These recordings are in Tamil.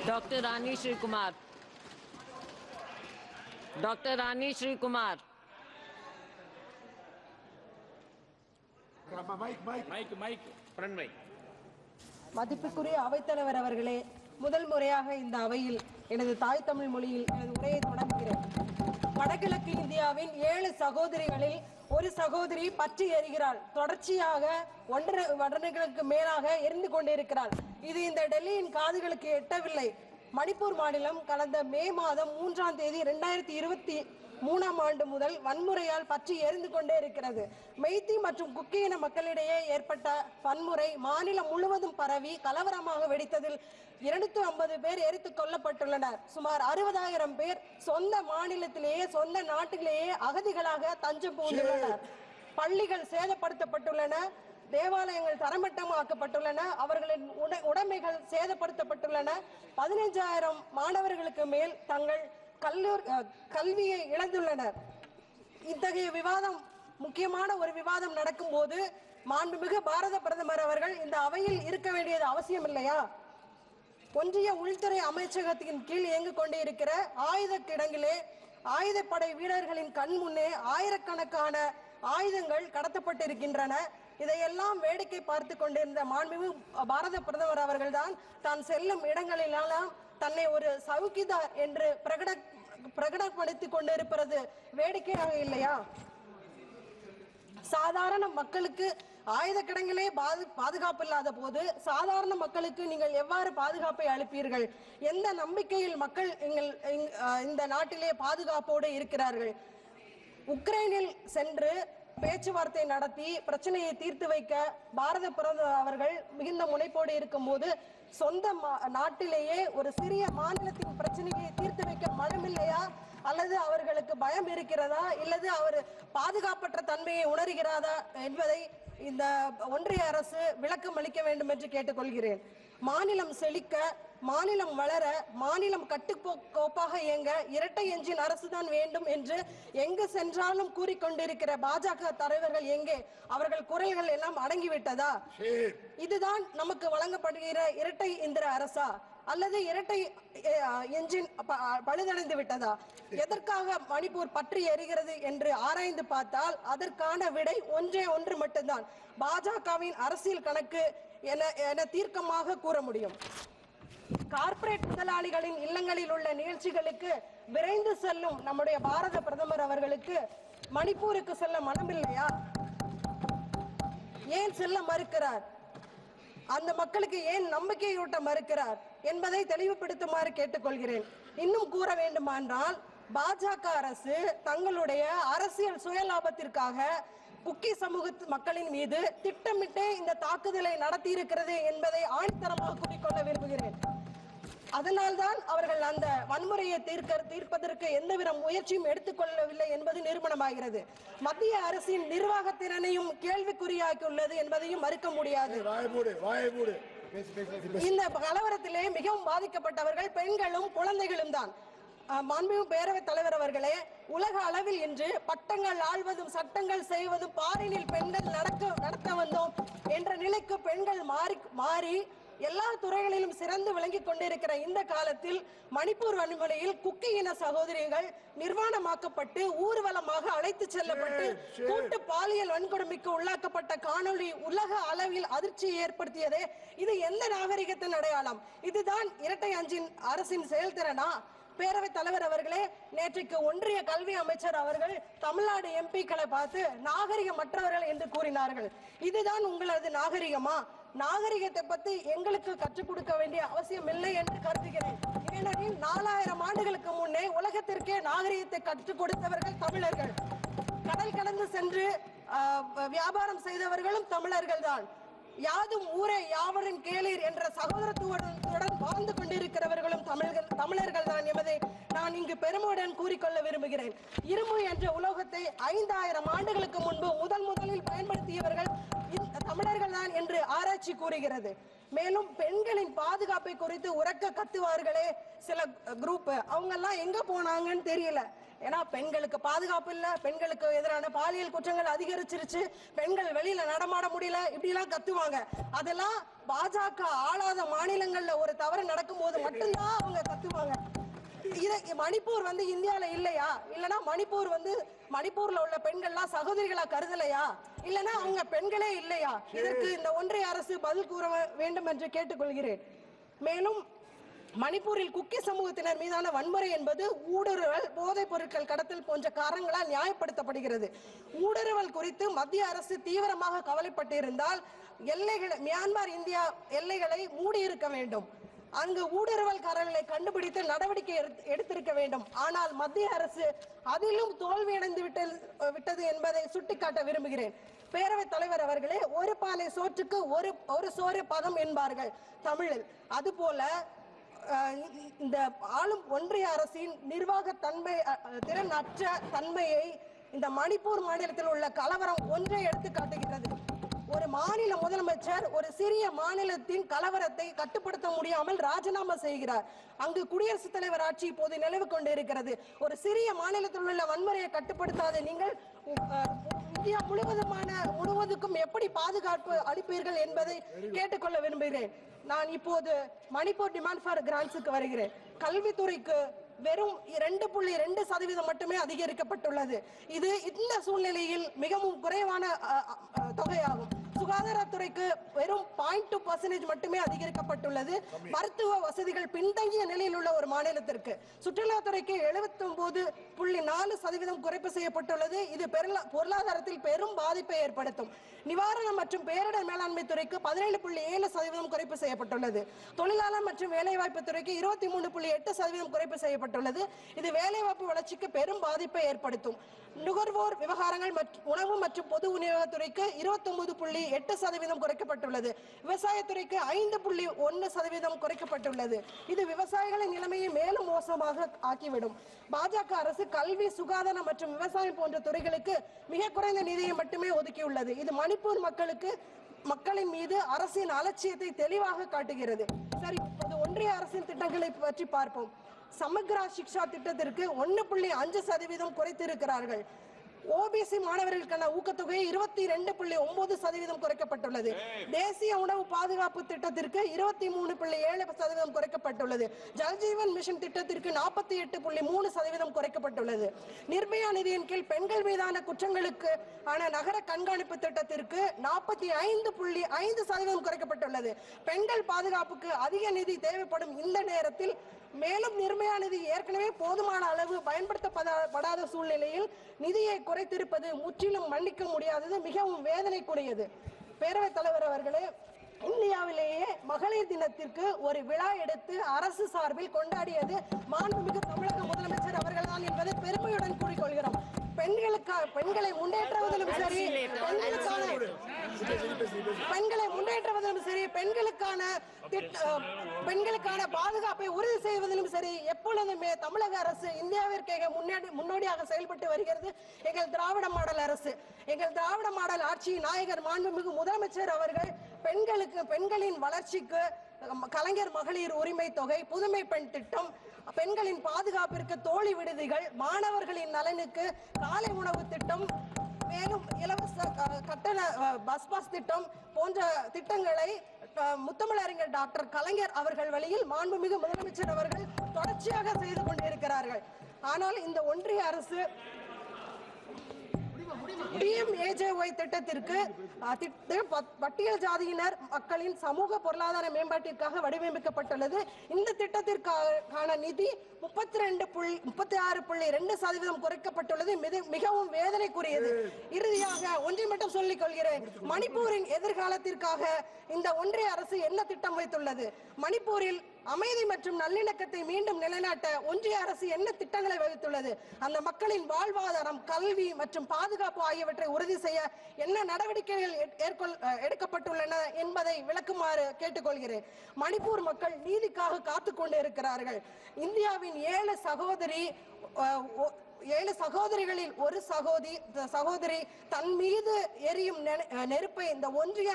Dr. Rani Shri Kumar. Dr. Rani Shri Kumar. மதிப்புக்குரிய அவைத்தலைவர் அவர்களே, முதல் முறையாக இந்த அவையில் எனது தாய் தமிழ் மொழியில் எனது உரையை தொடங்குகிறேன். வடகிழக்கு இந்தியாவின் 7 சகோதரிகளில் ஒரு சகோதரி பற்றி எரிகிறாள். தொடர்ச்சியாக 1 வருடங்களுக்கு மேலாக எரிந்து கொண்டிருக்கிறாள். இது இந்த டெல்லியின் காதுகளுக்கு எட்டவில்லை. மணிப்பூர் மாநிலம் கடந்த மே மாதம் 3ஆம் தேதி 2023ஆம் ஆண்டு முதல் வன்முறையால் பற்றி எரிந்து கொண்டே இருக்கிறது. மெய்த்தி மற்றும் குக்கி இன மக்களிடையே ஏற்பட்ட வன்முறை மாநிலம் முழுவதும் பரவி கலவரமாக வெடித்ததில் 250 பேர் எரித்துக் கொல்லப்பட்டுள்ளனர். சுமார் 60,000 பேர் சொந்த மாநிலத்திலேயே சொந்த நாட்டிலேயே அகதிகளாக தஞ்சம் புகுந்துள்ளனர். பள்ளிகள் சேதப்படுத்தப்பட்டுள்ளன, தேவாலயங்கள் தரமட்டமாக்கப்பட்டுள்ளன, அவர்களின் உடைமைகள் சேதப்படுத்தப்பட்டுள்ளன. 15,000 மாணவர்களுக்கு மேல் தங்கள் கல்வியை இழந்துள்ளனர். இத்தகைய விவாதம், முக்கியமான ஒரு விவாதம் நடக்கும் போது மாண்புமிகு பாரத பிரதமர் அவர்கள் இந்த அவையில் இருக்க வேண்டியது அவசியம் இல்லையா? ஒன்றிய உள்துறை அமைச்சகத்தின் கீழ் இயங்கிக் கொண்டே இருக்கிற ஆயுத கிடங்கிலே ஆயுதப்படை வீரர்களின் கண் முன்னே ஆயிரக்கணக்கான ஆயுதங்கள் கடத்தப்பட்டிருக்கின்றன. இதையெல்லாம் வேடிக்கை பார்த்து கொண்டிருந்த மாண்புமிகு பாரத பிரதமர் அவர்கள் தான் செல்லும் இடங்களிலெல்லாம் தன்னை ஒரு சவுக்கிதார் என்று பிரகடனப்படுத்திக் கொண்டிருப்பது வேடிக்கையாக இல்லையா? சாதாரண மக்களுக்கு ஆயுத கிடங்கிலே பாதுகாப்பு இல்லாத போது சாதாரண மக்களுக்கு நீங்கள் எவ்வாறு பாதுகாப்பை அளிப்பீர்கள்? எந்த நம்பிக்கையில் மக்கள் இந்த நாட்டிலே பாதுகாப்போடு இருக்கிறார்கள்? உக்ரைனில் சென்று பேச்சுவார்த்தை நடத்தி பிரச்சனையை தீர்த்து வைக்க பாரத பிரதமர் அவர்கள் மிகுந்த முனைப்போடு இருக்கும் போது சொந்த நாட்டிலேயே ஒரு சிறிய மாநிலத்தின் பிரச்சனையை தீர்த்து வைக்க மனமில்லையா? அல்லது அவர்களுக்கு பயம் இருக்கிறதா? இல்லது அவர் பாதுகாப்பற்ற தன்மையை உணர்கிறதா என்பதை இந்த ஒன்றிய அரசு விளக்கம் அளிக்க வேண்டும் என்று கேட்டுக்கொள்கிறேன். மாநிலம் செழிக்க, மாநிலம் வளர, மாநிலம் கட்டுக்கோப்பாக இயங்க இரட்டை எஞ்சின் அரசுதான் வேண்டும் என்று எங்கு சென்றாலும் கூறிக்கொண்டிருக்கிற பாஜக தலைவர்கள் எங்கே? அவர்கள் குரல்கள் எல்லாம் அடங்கிவிட்டதா? இதுதான் நமக்கு வழங்கப்படுகிற இரட்டை இந்திர அரசா அல்லது இரட்டை எஞ்சின் பழுதடைந்து விட்டதா? எதற்காக மணிப்பூர் பற்றி எரிகிறது என்று ஆராய்ந்து பார்த்தால் அதற்கான விடை ஒன்று மட்டும்தான். பாஜகவின் அரசியல் கணக்கு என தீர்க்கமாக கூற முடியும். கார்ப்பரேட் முதலாளிகளின் இல்லங்களில் உள்ள நிகழ்ச்சிகளுக்கு விரைந்து செல்லும் நம்முடைய பாரத பிரதமர் அவர்களுக்கு மணிப்பூருக்கு செல்ல மனமில்லையா? ஏன் செல்ல மறுக்கிறார்? அந்த மக்களுக்கு ஏன் நம்பிக்கையூட்ட மறுக்கிறார் என்பதை தெளிவுபடுத்துமாறு கேட்டுக்கொள்கிறேன். இன்னும் கூற வேண்டுமானால் பாஜக அரசு தங்களுடைய அரசியல் சுயலாபத்திற்காக குக்கி சமூக மக்களின் மீது திட்டமிட்டே இந்த தாக்குதலை நடத்தி இருக்கிறது என்பதை ஆணித்தரமாக கூறிக்கொள்ள விரும்புகிறேன். அதனால்தான் அவர்கள் அந்த வன்முறையை தீர்ப்பதற்கு எந்தவித முயற்சியும் எடுத்துக்கொள்ளவில்லை என்பது நிரூபணமாகிறது. மத்திய அரசின் நிர்வாக திறனையும் கேள்விக்குறியாக்கியுள்ளது என்பதையும் மறுக்க முடியாது. இந்த கலவரத்திலே மிகவும் பாதிக்கப்பட்டவர்கள் பெண்களும் குழந்தைகளும் தான். மாண்புமிகு பேரவைத் தலைவர் அவர்களே, உலக அளவில் இன்று பட்டங்கள் ஆள்வதும் சட்டங்கள் செய்வதும் பாரினில் பெண்கள் நடத்த வந்தோம் என்ற நிலைக்கு பெண்கள் மாறி எல்லா துறைகளிலும் சிறந்து விளங்கிக் கொண்டிருக்கிற இந்த காலத்தில் மணிப்பூர் வன்முறையில் குக்கி இன சகோதரிகள் நிர்வாணமாக்கப்பட்டு ஊர்வலமாக அழைத்து செல்லப்பட்டு கூட்டு பாலியல் வன்கொடுமைக்கு உள்ளாக்கப்பட்ட காணொளி உலக அளவில் அதிர்ச்சியை ஏற்படுத்தியதே. இது எந்த நாகரிகத்தின் அடையாளம்? இதுதான் இரட்டை அஞ்சின் அரசின் செயல்திறனா? பேரவைத் தலைவர் அவர்களே, நேற்றைக்கு ஒன்றிய கல்வி அமைச்சர் அவர்கள் தமிழ்நாடு எம்பிக்களை பார்த்து நாகரிகமற்றவர்கள் என்று கூறினார்கள். இதுதான் உங்களது நாகரிகமா? நாகரிகத்தை பத்தி எங்களுக்கு கற்றுக் கொடுக்க வேண்டிய அவசியம் இல்லை என்று கருதுகிறேன். ஏனெனில் 4000 ஆண்டுகளுக்கு முன்னே உலகத்திற்கே நாகரிகத்தை கற்றுக் கொடுத்தவர்கள் தமிழர்கள். கடல் கடந்து சென்று வியாபாரம் செய்தவர்களும் தமிழர்கள் தான். யாதும் ஊரே யாவரின் கேளீர் என்ற சகோதரத்துவத்துடன் வாழ்ந்து கொண்டிருக்கிறவர்களும் தமிழர்கள் தான் என்பதை நான் இங்கு பெருமையுடன் கூறிக்கொள்ள விரும்புகிறேன். இரும்பு என்ற உலோகத்தை 5000 ஆண்டுகளுக்கு முன்பு முதலில் பயன்படுத்தியவர்கள் தமிழர்கள் தான் என்று ஆராய்ச்சி கூறுகிறது. மேலும் பெண்களின் பாதுகாப்பை குறித்து உரக்க கத்துவார்களே சில குரூப், அவங்க எல்லாம் எங்க போனாங்கன்னு தெரியல. ஏன்னா பெண்களுக்கு பாதுகாப்பு இல்ல, பெண்களுக்கு எதிரான பாலியல் குற்றங்கள் அதிகரிச்சிருச்சு, பெண்கள் வெளியில நடமாட முடியல, இப்படி எல்லாம் கத்துவாங்க. அதெல்லாம் பாஜக ஆளாத மாநிலங்கள்ல ஒரு தவறு நடக்கும் போது மட்டும்தான் அவங்க கத்துவாங்க. மணிப்பூர் இந்தியால இல்லையா, இல்லனா மணிப்பூர்ல உள்ள பெண்கள்லாம் சகோதரிகளா கருதலையா, இல்லனா அவங்க பெண்களே இல்லையா? இதற்கு இந்த ஒன்றிய அரசு பதில் கூற வேண்டும் என்று கேட்டுக்கொள்கிறேன். மேலும் மணிப்பூரில் குக்கி சமூகத்தினர் மீதான வன்முறை என்பது ஊடுருவல், போதைப் பொருட்கள் கடத்தல் போன்ற காரணங்களால் நியாயப்படுத்தப்படுகிறது. ஊடுருவல் குறித்து மத்திய அரசு தீவிரமாக கவலைப்பட்டிருந்தால் மியான்மர் இந்தியா எல்லைகளை மூடியிருக்க வேண்டும். அங்கு ஊடுருவல்காரர்களை கண்டுபிடித்து நடவடிக்கை எடுத்திருக்க வேண்டும். ஆனால் மத்திய அரசு அதிலும் தோல்வியடைந்து விட்டது என்பதை சுட்டிக்காட்ட விரும்புகிறேன். பேரவைத் தலைவர் அவர்களே, ஒரு பானை சோற்றுக்கு ஒரு சோறு பதம் என்பார்கள் தமிழில். அதுபோல இந்த ஆளும் ஒன்றிய அரசின் நிர்வாக திறன் அற்ற தன்மையை இந்த மணிப்பூர் மாநிலத்தில் உள்ள கலவரம் ஒன்றை எடுத்து காட்டுகிறது. ஒரு மாநில முதலமைச்சர் ஒரு சிறிய மாநிலத்தின் கலவரத்தை கட்டுப்படுத்த முடியாமல் ராஜினாமா செய்கிறார். அங்கு குடியரசுத் தலைவர் ஆட்சி இப்போது நிலவு கொண்டிருக்கிறது. ஒரு சிறிய மாநிலத்தில் உள்ள வன்முறையை கட்டுப்படுத்தாத நீங்கள் இந்தியா முழுவதுக்கும் எப்படி பாதுகாப்பு அளிப்பீர்கள் என்பதை கேட்டுக்கொள்ள விரும்புகிறேன். நான் இப்போது மணிப்பூர் டிமாண்ட் ஃபார் கிராண்ட்ஸுக்கு வருகிறேன். கல்வித்துறைக்கு வெறும் 2.2% மட்டுமே அதிகரிக்கப்பட்டுள்ளது. இது இந்த சூழ்நிலையில் மிகவும் குறைவான தொகையாகும். சுகாதாரத்துறைக்கு வெறும் 0.2% மட்டுமே அதிகரிக்கப்பட்டுள்ளது. மருத்துவ வசதிகள் பின்தங்கிய நிலையில் உள்ள ஒரு மாநிலத்திற்கு. சுற்றுலாத்துறைக்கு 79.4% குறைப்பு செய்யப்பட்டுள்ளது. இது பொருளாதாரத்தில் பெரும் பாதிப்பை ஏற்படுத்தும். நிவாரணம் மற்றும் பேரிடர் மேலாண்மை துறைக்கு 17.7% குறைப்பு செய்யப்பட்டுள்ளது. தொழிலாளர் மற்றும் வேலைவாய்ப்பு துறைக்கு 23.8% குறைப்பு செய்யப்பட்டுள்ளது. இது வேலைவாய்ப்பு வளர்ச்சிக்கு பெரும் பாதிப்பை ஏற்படுத்தும். நுகர்வோர் விவகாரங்கள் உணவு மற்றும் பொது விநியோகத்துறைக்கு 29.8% குறைக்கப்பட்டுள்ளது. விவசாயத்துறைக்கு 5.1% குறைக்கப்பட்டுள்ளது. இது விவசாயிகளின் நிலைமையை மேலும் மோசமாக ஆக்கிவிடும். பாஜக அரசு கல்வி, சுகாதாரம் மற்றும் விவசாயம் போன்ற துறைகளுக்கு மிக குறைந்த நிதியை மட்டுமே ஒதுக்கியுள்ளது. இது மணிப்பூர் மக்களின் மீது அரசின் அலட்சியத்தை தெளிவாக காட்டுகிறது. சரி, இப்போது ஒன்றிய அரசின் திட்டங்களை பற்றி பார்ப்போம். சமக்ரா சிக்ஷா திட்டத்திற்கு 1.5% குறைத்திருக்கிறார்கள். ஓபிசி மாணவர்களுக்கான ஊக்கத்தொகை 22.9% குறைக்கப்பட்டுள்ளது. தேசிய உணவு பாதுகாப்பு திட்டத்திற்கு 23.7% குறைக்கப்பட்டுள்ளது. ஜல்ஜீவன் மிஷன் திட்டத்திற்கு 48.3% குறைக்கப்பட்டுள்ளது. நிர்பயா நிதியின் கீழ் பெண்கள் மீதான குற்றங்களுக்கு நகர கண்காணிப்பு திட்டத்திற்கு 45.5% குறைக்கப்பட்டுள்ளது. பெண்கள் பாதுகாப்புக்கு அதிக நிதி தேவைப்படும் இந்த நேரத்தில் மேலும் நிர்பயா நிதி ஏற்கனவே போதுமான அளவு பயன்படுத்தப்படாத சூழ்நிலையில் நிதியை குறைத்திருப்பது முற்றிலும் மன்னிக்க முடியாதது, மிகவும் வேதனைக்குரியது. பேரவைத் தலைவர் அவர்களே, இந்தியாவிலேயே மகளிர் தினத்திற்கு ஒரு விழா எடுத்து அரசு சார்பில் கொண்டாடியது மாண்புமிகு தமிழக முதலமைச்சர் அவர்கள்தான் என்பதை பெருமையுடன் கூறிக்கொள்கிறோம். பெண்களை முன்னேற்றுவதிலும் சரி, பெண்களுக்கான பாதுகாப்பை உறுதி செய்வதிலும் சரி, எப்பொழுதுமே தமிழக அரசு இந்தியாவிற்கு முன்னோடியாக செயல்பட்டு வருகிறது. எங்கள் திராவிட மாடல் அரசு, எங்கள் திராவிட மாடல் ஆட்சி நாயகர் மாண்புமிகு முதலமைச்சர் அவர்கள் பெண்களின் வளர்ச்சிக்கு கலைஞர் மகளிர் உரிமை தொகை, புதுமை பெண் திட்டம், பெண்களின் பாதுகாப்பிற்கு தோழி விடுதிகள், மாணவர்களின் நலனுக்கு காலை உணவு திட்டம், மேலும் இலவச கட்டண பஸ் பாஸ் திட்டம் போன்ற திட்டங்களை முத்தமிழறிஞர் டாக்டர் கலைஞர் அவர்கள் வழியில் மாண்புமிகு முதலமைச்சர் அவர்கள் தொடர்ச்சியாக செய்து கொண்டிருக்கிறார்கள். ஆனால் இந்த ஒன்றிய அரசு PMAJY திட்டத்திற்கு பட்டியல் ஜாதியினர் மக்களின் சமூக பொருளாதார மேம்பாட்டிற்காக வடிவமைக்கப்பட்டுள்ளது. இந்த திட்டத்திற்கான நிதி 36.2% குறைக்கப்பட்டுள்ளது. மிகவும் வேதனைக்குரியது. இறுதியாக ஒன்றை மட்டும் சொல்லிக் கொள்கிறேன். மணிப்பூரின் எதிர்காலத்திற்காக இந்த ஒன்றிய அரசு என்ன திட்டம் வைத்துள்ளது? மணிப்பூரில் அமைதி மற்றும் நல்லிணக்கத்தை மீண்டும் நிலைநாட்ட ஒன்றிய அரசு என்ன திட்டங்களை வகுத்துள்ளது? அந்த மக்களின் வாழ்வாதாரம், கல்வி மற்றும் பாதுகாப்பு ஆகியவற்றை உறுதி செய்ய என்ன நடவடிக்கைகள் எடுக்கப்பட்டுள்ளன என்பதை விளக்குமாறு கேட்டுக்கொள்கிறேன். மணிப்பூர் மக்கள் நீதிக்காக காத்துக் கொண்டு இருக்கிறார்கள். இந்தியாவின் 7 சகோதரிகளில் ஒரு சகோதரி தன் மீது எரியும் நெருப்பை இந்த ஒன்றிய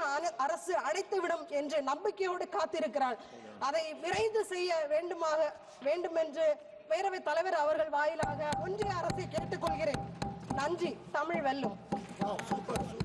அரசு அடைத்துவிடும் என்று நம்பிக்கையோடு காத்திருக்கிறார். அதை விரைந்து செய்ய வேண்டும் என்று பேரவைத் தலைவர் அவர்கள் வாயிலாக ஒன்றிய அரசை கேட்டுக்கொள்கிறேன். நன்றி. தமிழ் வெல்லும்.